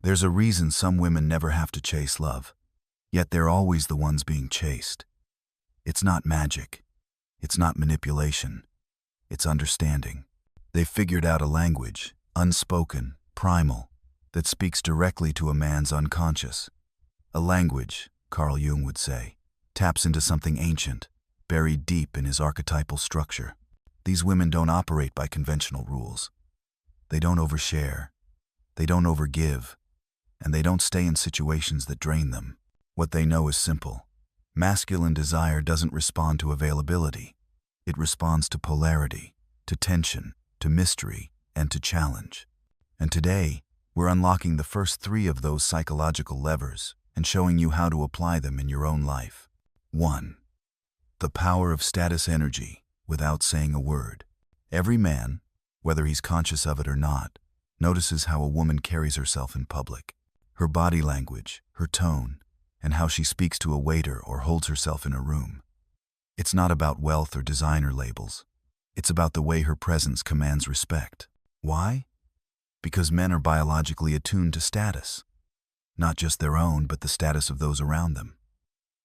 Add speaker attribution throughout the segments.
Speaker 1: There's a reason some women never have to chase love, yet they're always the ones being chased. It's not magic. It's not manipulation. It's understanding. They've figured out a language, unspoken, primal, that speaks directly to a man's unconscious. A language, Carl Jung would say, taps into something ancient, buried deep in his archetypal structure. These women don't operate by conventional rules. They don't overshare. They don't overgive. And they don't stay in situations that drain them. What they know is simple. Masculine desire doesn't respond to availability. It responds to polarity, to tension, to mystery, and to challenge. And today, we're unlocking the first 3 of those psychological levers and showing you how to apply them in your own life. 1. The power of status energy without saying a word. Every man, whether he's conscious of it or not, notices how a woman carries herself in public. Her body language, her tone, and how she speaks to a waiter or holds herself in a room. It's not about wealth or designer labels. It's about the way her presence commands respect. Why? Because men are biologically attuned to status. Not just their own, but the status of those around them.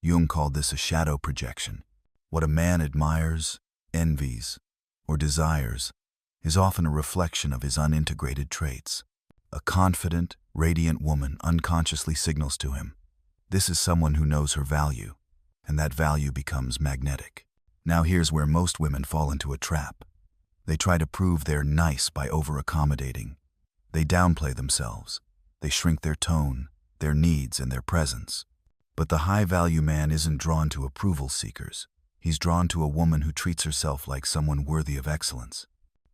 Speaker 1: Jung called this a shadow projection. What a man admires, envies, or desires is often a reflection of his unintegrated traits. A confident, radiant woman unconsciously signals to him, this is someone who knows her value, and that value becomes magnetic. Now here's where most women fall into a trap. They try to prove they're nice by over-accommodating. They downplay themselves. They shrink their tone, their needs, and their presence. But the high-value man isn't drawn to approval seekers. He's drawn to a woman who treats herself like someone worthy of excellence.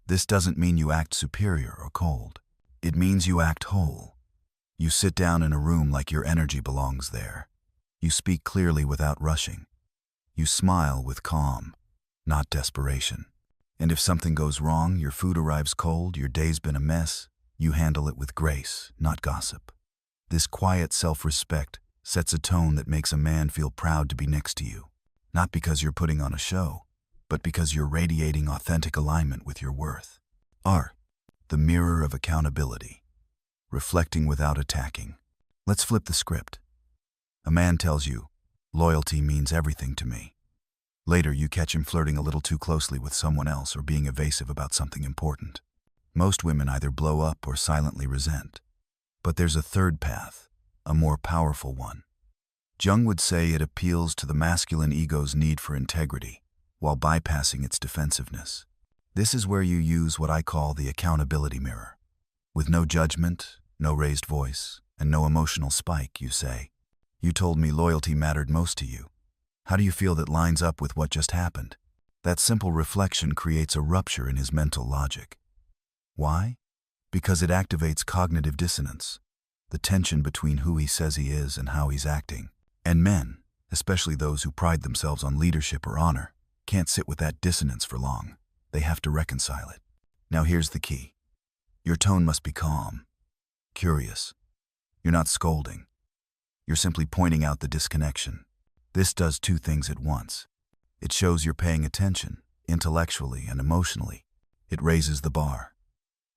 Speaker 1: This doesn't mean you act superior or cold. It means you act whole. You sit down in a room like your energy belongs there. You speak clearly without rushing. You smile with calm, not desperation. And if something goes wrong, your food arrives cold, your day's been a mess, you handle it with grace, not gossip. This quiet self-respect sets a tone that makes a man feel proud to be next to you. Not because you're putting on a show, but because you're radiating authentic alignment with your worth. The mirror of accountability. Reflecting without attacking. Let's flip the script. A man tells you, loyalty means everything to me. Later, you catch him flirting a little too closely with someone else or being evasive about something important. Most women either blow up or silently resent. But there's a third path, a more powerful one. Jung would say it appeals to the masculine ego's need for integrity, while bypassing its defensiveness. This is where you use what I call the accountability mirror. With no judgment, no raised voice, and no emotional spike, you say, you told me loyalty mattered most to you. How do you feel that lines up with what just happened? That simple reflection creates a rupture in his mental logic. Why? Because it activates cognitive dissonance, the tension between who he says he is and how he's acting. And men, especially those who pride themselves on leadership or honor, can't sit with that dissonance for long. They have to reconcile it. Now here's the key. Your tone must be calm, curious. You're not scolding. You're simply pointing out the disconnection. This does 2 things at once. It shows you're paying attention, intellectually and emotionally. It raises the bar.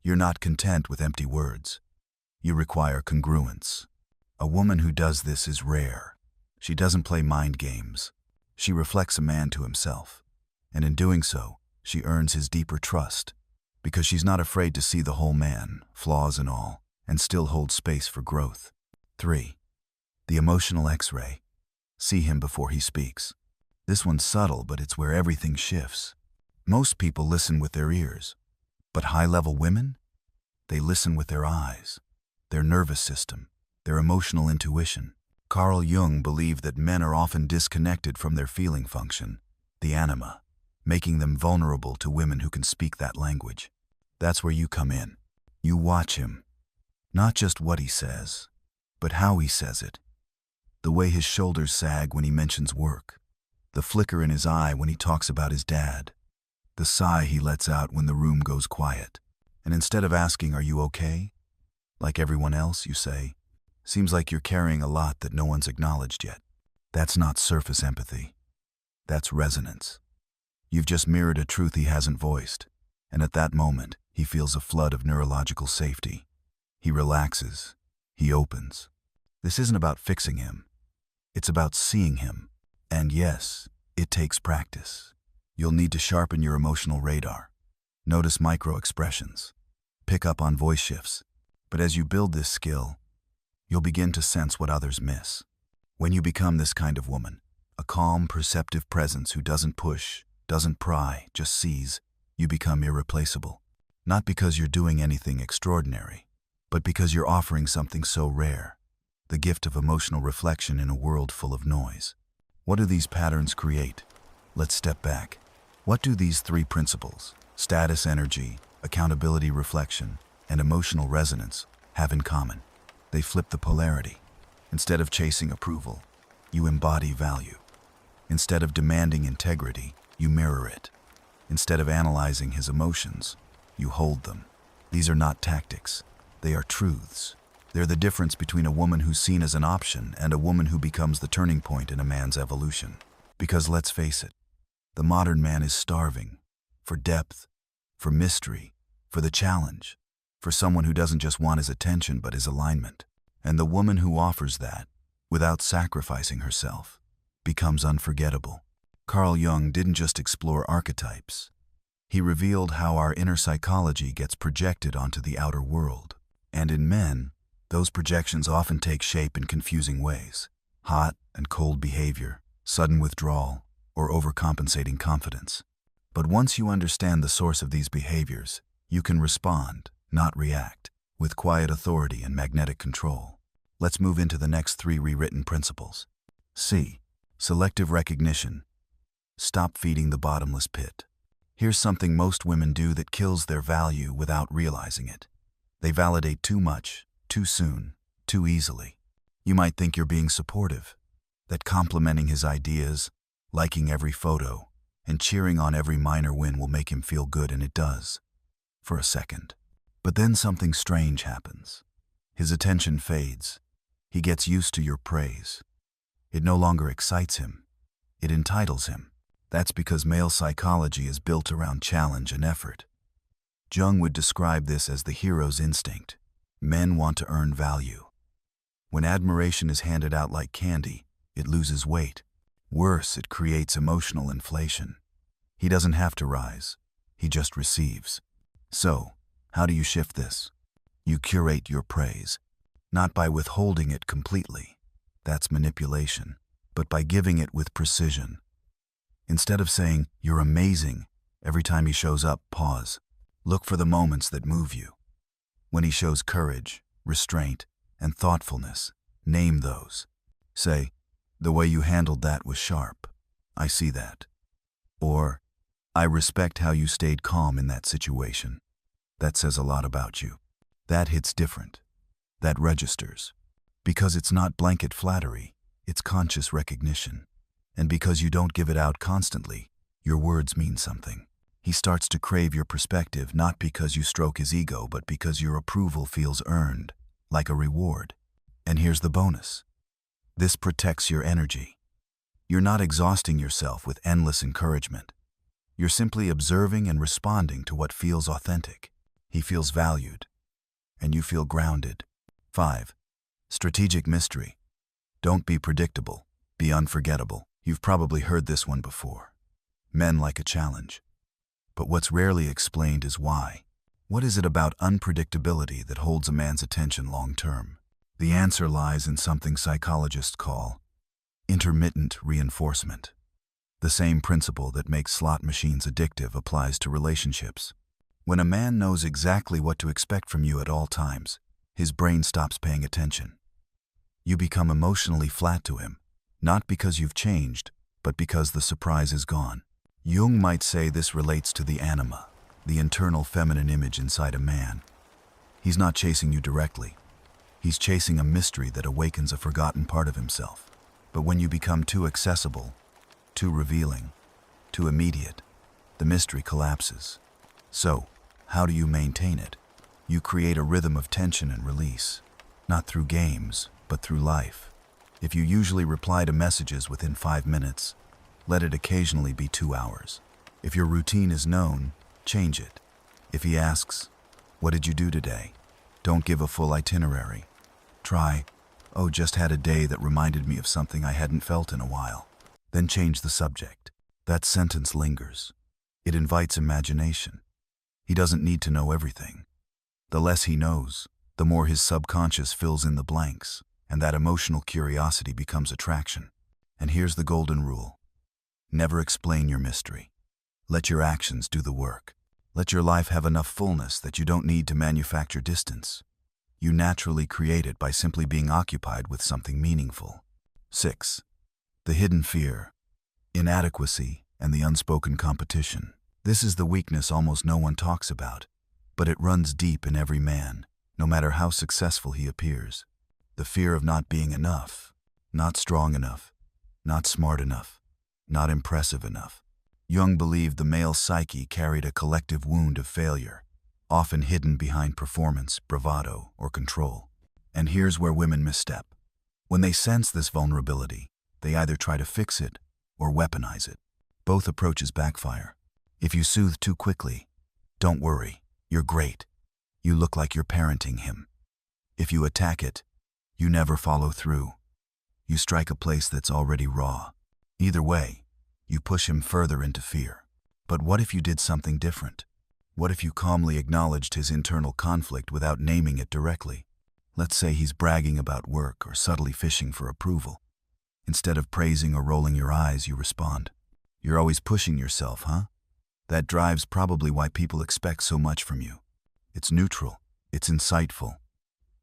Speaker 1: You're not content with empty words. You require congruence. A woman who does this is rare. She doesn't play mind games. She reflects a man to himself. And in doing so, she earns his deeper trust, because she's not afraid to see the whole man, flaws and all, and still hold space for growth. 3. The emotional X-ray. See him before he speaks. This one's subtle, but it's where everything shifts. Most people listen with their ears, but high-level women? They listen with their eyes, their nervous system, their emotional intuition. Carl Jung believed that men are often disconnected from their feeling function, the anima, making them vulnerable to women who can speak that language. That's where you come in. You watch him. Not just what he says, but how he says it. The way his shoulders sag when he mentions work. The flicker in his eye when he talks about his dad. The sigh he lets out when the room goes quiet. And instead of asking, "Are you okay?" like everyone else, you say, "Seems like you're carrying a lot that no one's acknowledged yet." That's not surface empathy. That's resonance. You've just mirrored a truth he hasn't voiced, and at that moment, he feels a flood of neurological safety. He relaxes. he opens. This isn't about fixing him. It's about seeing him. And yes, it takes practice. You'll need to sharpen your emotional radar. Notice micro-expressions. Pick up on voice shifts. But as you build this skill, you'll begin to sense what others miss. When you become this kind of woman, a calm, perceptive presence who doesn't push, doesn't pry, just sees, you become irreplaceable. Not because you're doing anything extraordinary, but because you're offering something so rare, the gift of emotional reflection in a world full of noise. What do these patterns create? Let's step back. What do these three principles, status energy, accountability reflection, and emotional resonance, have in common? They flip the polarity. Instead of chasing approval, you embody value. Instead of demanding integrity, you mirror it. Instead of analyzing his emotions, you hold them. These are not tactics. They are truths. They're the difference between a woman who's seen as an option and a woman who becomes the turning point in a man's evolution. Because let's face it, the modern man is starving for depth, for mystery, for the challenge, for someone who doesn't just want his attention but his alignment. And the woman who offers that, without sacrificing herself, becomes unforgettable. Carl Jung didn't just explore archetypes. He revealed how our inner psychology gets projected onto the outer world. And in men, those projections often take shape in confusing ways. Hot and cold behavior, sudden withdrawal, or overcompensating confidence. But once you understand the source of these behaviors, you can respond, not react, with quiet authority and magnetic control. Let's move into the next three rewritten principles. C. Selective recognition. Stop feeding the bottomless pit. Here's something most women do that kills their value without realizing it. They validate too much, too soon, too easily. You might think you're being supportive, that complimenting his ideas, liking every photo, and cheering on every minor win will make him feel good, and it does, for a second. But then something strange happens. His attention fades. He gets used to your praise. It no longer excites him. It entitles him. That's because male psychology is built around challenge and effort. Jung would describe this as the hero's instinct. Men want to earn value. When admiration is handed out like candy, it loses weight. Worse, it creates emotional inflation. He doesn't have to rise. He just receives. So, how do you shift this? You curate your praise, not by withholding it completely. That's manipulation. But by giving it with precision. Instead of saying, "You're amazing," every time he shows up, pause. Look for the moments that move you. When he shows courage, restraint, and thoughtfulness, name those. Say, "The way you handled that was sharp. I see that." Or, "I respect how you stayed calm in that situation. That says a lot about you." That hits different. That registers. Because it's not blanket flattery, it's conscious recognition. And because you don't give it out constantly, your words mean something. He starts to crave your perspective not because you stroke his ego, but because your approval feels earned, like a reward. And here's the bonus. This protects your energy. You're not exhausting yourself with endless encouragement. You're simply observing and responding to what feels authentic. He feels valued, and you feel grounded. 5. Strategic mystery. Don't be predictable. Be unforgettable. You've probably heard this one before. Men like a challenge. But what's rarely explained is why. What is it about unpredictability that holds a man's attention long term? The answer lies in something psychologists call intermittent reinforcement. The same principle that makes slot machines addictive applies to relationships. When a man knows exactly what to expect from you at all times, his brain stops paying attention. You become emotionally flat to him, not because you've changed, but because the surprise is gone. Jung might say this relates to the anima, the internal feminine image inside a man. He's not chasing you directly. He's chasing a mystery that awakens a forgotten part of himself. But when you become too accessible, too revealing, too immediate, the mystery collapses. So, how do you maintain it? You create a rhythm of tension and release, not through games, but through life. If you usually reply to messages within 5 minutes, let it occasionally be 2 hours. If your routine is known, change it. If he asks, "What did you do today?" don't give a full itinerary. Try, "Oh, just had a day that reminded me of something I hadn't felt in a while." Then change the subject. That sentence lingers. It invites imagination. He doesn't need to know everything. The less he knows, the more his subconscious fills in the blanks, and that emotional curiosity becomes attraction. And here's the golden rule. Never explain your mystery. Let your actions do the work. Let your life have enough fullness that you don't need to manufacture distance. You naturally create it by simply being occupied with something meaningful. 6. The hidden fear, inadequacy, and the unspoken competition. This is the weakness almost no one talks about, but it runs deep in every man, no matter how successful he appears. The fear of not being enough, not strong enough, not smart enough, not impressive enough. Jung believed the male psyche carried a collective wound of failure, often hidden behind performance, bravado, or control. And here's where women misstep. When they sense this vulnerability, they either try to fix it or weaponize it. Both approaches backfire. If you soothe too quickly, "Don't worry, you're great," you look like you're parenting him. If you attack it, you never follow through. You strike a place that's already raw. Either way, you push him further into fear. But what if you did something different? What if you calmly acknowledged his internal conflict without naming it directly? Let's say he's bragging about work or subtly fishing for approval. Instead of praising or rolling your eyes, you respond, "You're always pushing yourself, huh?" That drive's probably why people expect so much from you. It's neutral, it's insightful,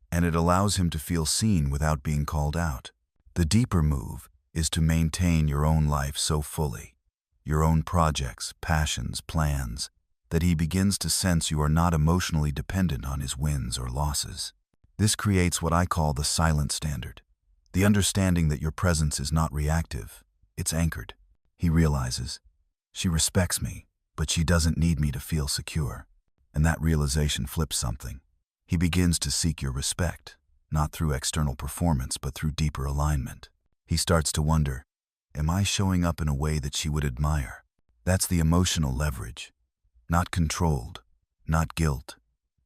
Speaker 1: and it allows him to feel seen without being called out. The deeper move is to maintain your own life so fully, your own projects, passions, plans, that he begins to sense you are not emotionally dependent on his wins or losses. This creates what I call the silent standard, the understanding that your presence is not reactive, it's anchored. He realizes, "She respects me, but she doesn't need me to feel secure." And that realization flips something. He begins to seek your respect, not through external performance, but through deeper alignment. He starts to wonder, am I showing up in a way that she would admire? That's the emotional leverage. Not controlled, not guilt,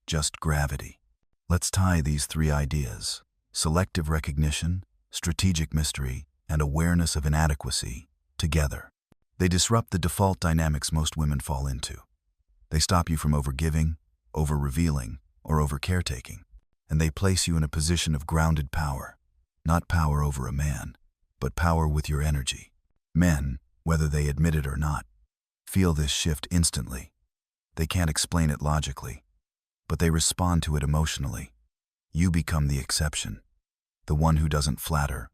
Speaker 1: just gravity. Let's tie these 3 ideas, selective recognition, strategic mystery, and awareness of inadequacy, together. They disrupt the default dynamics most women fall into. They stop you from overgiving, over-revealing, or over-caretaking, and they place you in a position of grounded power, not power over a man, but power with your energy. Men, whether they admit it or not, feel this shift instantly. They can't explain it logically, but they respond to it emotionally. You become the exception, the one who doesn't flatter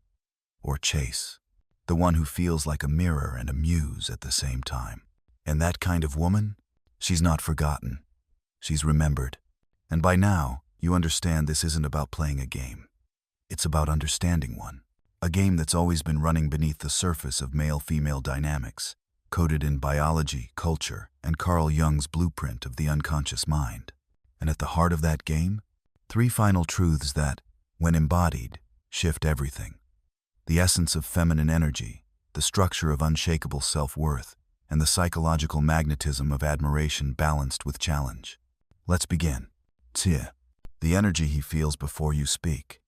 Speaker 1: or chase, the one who feels like a mirror and a muse at the same time. And that kind of woman, she's not forgotten. She's remembered. And by now, you understand this isn't about playing a game. It's about understanding one. A game that's always been running beneath the surface of male-female dynamics, coded in biology, culture, and Carl Jung's blueprint of the unconscious mind. And at the heart of that game, 3 final truths that, when embodied, shift everything. The essence of feminine energy, the structure of unshakable self-worth, and the psychological magnetism of admiration balanced with challenge. Let's begin. Tia, the energy he feels before you speak.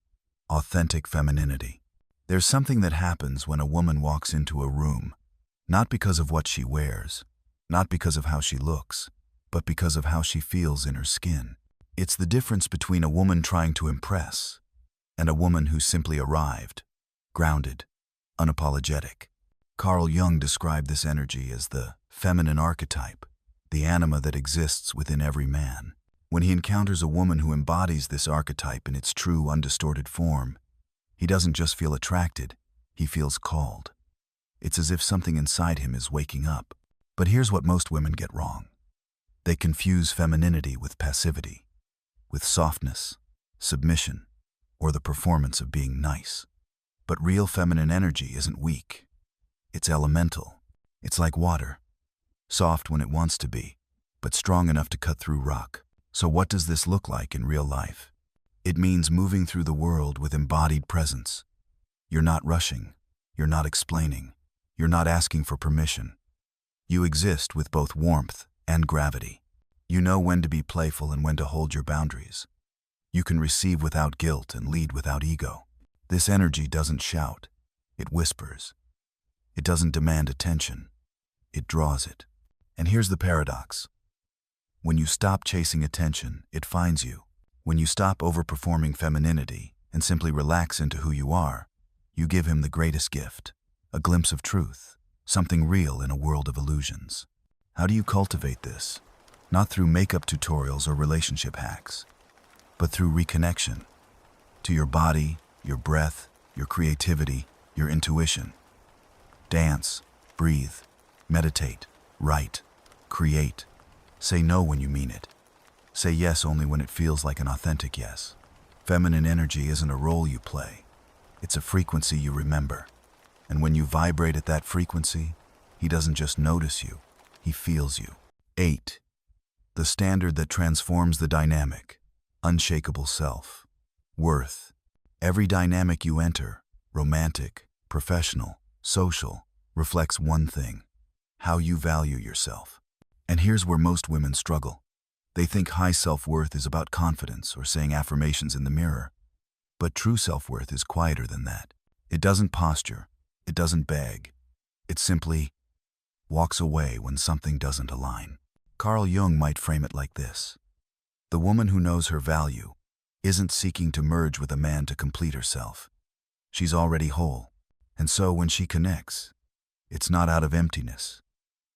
Speaker 1: Authentic femininity. There's something that happens when a woman walks into a room, not because of what she wears, not because of how she looks, but because of how she feels in her skin. It's the difference between a woman trying to impress and a woman who simply arrived, grounded, unapologetic. Carl Jung described this energy as the feminine archetype, the anima that exists within every man. When he encounters a woman who embodies this archetype in its true, undistorted form, he doesn't just feel attracted, he feels called. It's as if something inside him is waking up. But here's what most women get wrong. They confuse femininity with passivity, with softness, submission, or the performance of being nice. But real feminine energy isn't weak. It's elemental. It's like water, soft when it wants to be, but strong enough to cut through rock. So what does this look like in real life? It means moving through the world with embodied presence. You're not rushing. You're not explaining. You're not asking for permission. You exist with both warmth and gravity. You know when to be playful and when to hold your boundaries. You can receive without guilt and lead without ego. This energy doesn't shout, it whispers. It doesn't demand attention, it draws it. And here's the paradox. When you stop chasing attention, it finds you. When you stop overperforming femininity and simply relax into who you are, you give him the greatest gift, a glimpse of truth, something real in a world of illusions. How do you cultivate this? Not through makeup tutorials or relationship hacks, but through reconnection to your body, your breath, your creativity, your intuition. Dance, breathe, meditate, write, create. Say no when you mean it. Say yes only when it feels like an authentic yes. Feminine energy isn't a role you play. It's a frequency you remember. And when you vibrate at that frequency, he doesn't just notice you, he feels you. 8. The standard that transforms the dynamic. Unshakable self. Worth. Every dynamic you enter, romantic, professional, social, reflects one thing: how you value yourself. And here's where most women struggle. They think high self-worth is about confidence or saying affirmations in the mirror. But true self-worth is quieter than that. It doesn't posture, it doesn't beg. It simply walks away when something doesn't align. Carl Jung might frame it like this: the woman who knows her value isn't seeking to merge with a man to complete herself. She's already whole. And so when she connects, it's not out of emptiness,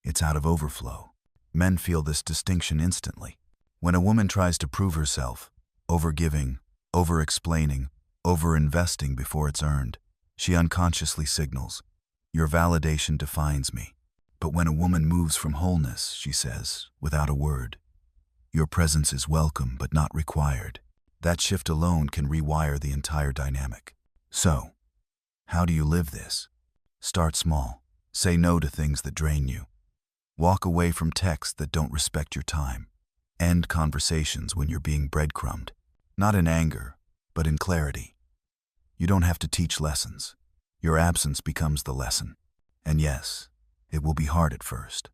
Speaker 1: it's out of overflow. Men feel this distinction instantly. When a woman tries to prove herself, overgiving, over-explaining, over-investing before it's earned, she unconsciously signals, "Your validation defines me." But when a woman moves from wholeness, she says, without a word, "Your presence is welcome but not required." That shift alone can rewire the entire dynamic. So, how do you live this? Start small. Say no to things that drain you. Walk away from texts that don't respect your time. End conversations when you're being breadcrumbed. Not in anger, but in clarity. You don't have to teach lessons. Your absence becomes the lesson. And yes, it will be hard at first.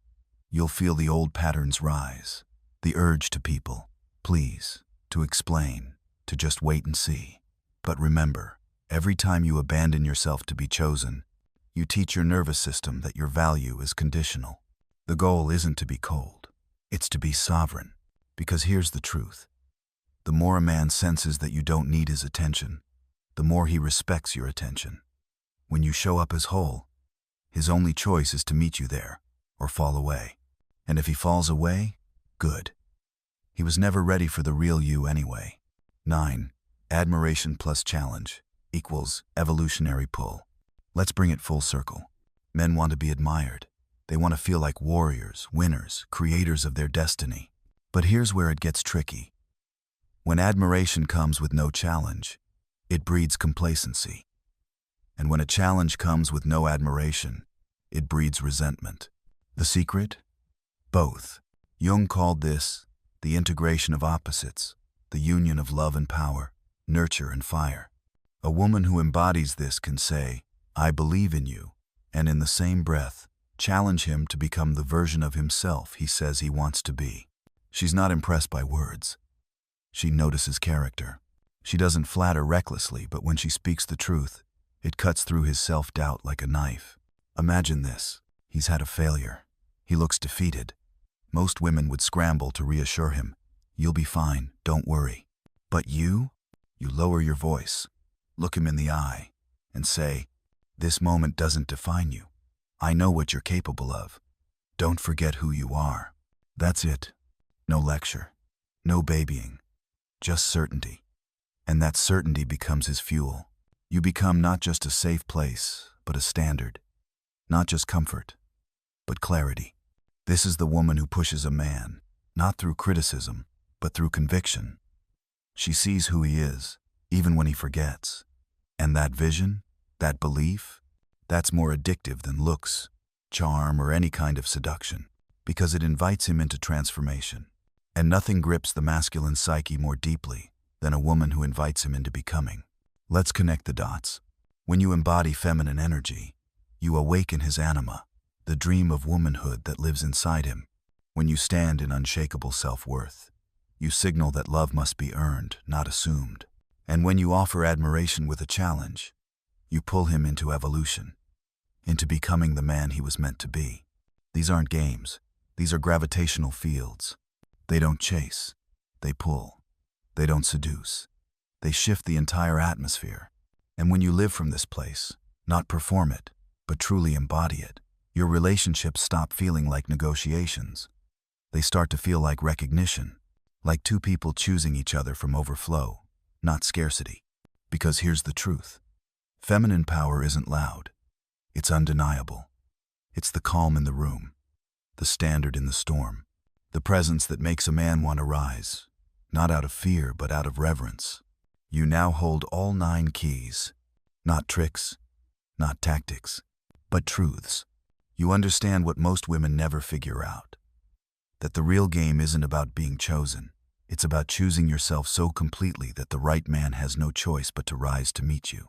Speaker 1: You'll feel the old patterns rise. The urge to people, please, to explain, to just wait and see. But remember, every time you abandon yourself to be chosen, you teach your nervous system that your value is conditional. The goal isn't to be cold, it's to be sovereign. Because here's the truth. The more a man senses that you don't need his attention, the more he respects your attention. When you show up as whole, his only choice is to meet you there, or fall away. And if he falls away, good. He was never ready for the real you anyway. 9. Admiration plus challenge equals evolutionary pull. Let's bring it full circle. Men want to be admired. They want to feel like warriors, winners, creators of their destiny. But here's where it gets tricky. When admiration comes with no challenge, it breeds complacency. And when a challenge comes with no admiration, it breeds resentment. The secret? Both. Jung called this the integration of opposites, the union of love and power, nurture and fire. A woman who embodies this can say, "I believe in you," and in the same breath, challenge him to become the version of himself he says he wants to be. She's not impressed by words. She notices character. She doesn't flatter recklessly, but when she speaks the truth, it cuts through his self-doubt like a knife. Imagine this. He's had a failure. He looks defeated. Most women would scramble to reassure him. "You'll be fine, don't worry." But you lower your voice, look him in the eye, and say, "This moment doesn't define you. I know what you're capable of. Don't forget who you are." That's it. No lecture, no babying, just certainty. And that certainty becomes his fuel. You become not just a safe place, but a standard. Not just comfort, but clarity. This is the woman who pushes a man, not through criticism, but through conviction. She sees who he is, even when he forgets. And that vision, that belief, that's more addictive than looks, charm, or any kind of seduction, because it invites him into transformation. And nothing grips the masculine psyche more deeply than a woman who invites him into becoming. Let's connect the dots. When you embody feminine energy, you awaken his anima, the dream of womanhood that lives inside him. When you stand in unshakable self-worth, You signal that love must be earned, not assumed. And when you offer admiration with a challenge, you pull him into evolution, into becoming the man he was meant to be. These aren't games. These are gravitational fields. They don't chase. They pull. They don't seduce. They shift the entire atmosphere. And when you live from this place, not perform it, but truly embody it, your relationships stop feeling like negotiations. They start to feel like recognition, like two people choosing each other from overflow, not scarcity. Because here's the truth. Feminine power isn't loud. It's undeniable. It's the calm in the room, the standard in the storm, the presence that makes a man want to rise, not out of fear, but out of reverence. You now hold all 9 keys, not tricks, not tactics, but truths. You understand what most women never figure out, that the real game isn't about being chosen. It's about choosing yourself so completely that the right man has no choice but to rise to meet you.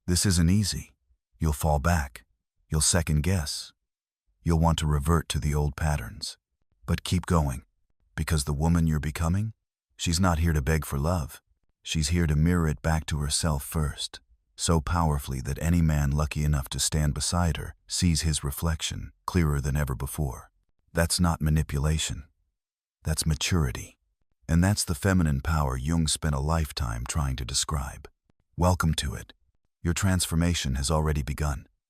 Speaker 1: This isn't easy. You'll fall back. You'll second guess. You'll want to revert to the old patterns. But keep going, because the woman you're becoming, she's not here to beg for love. She's here to mirror it back to herself first, so powerfully that any man lucky enough to stand beside her sees his reflection clearer than ever before. That's not manipulation. That's maturity. And that's the feminine power Jung spent a lifetime trying to describe. Welcome to it. Your transformation has already begun.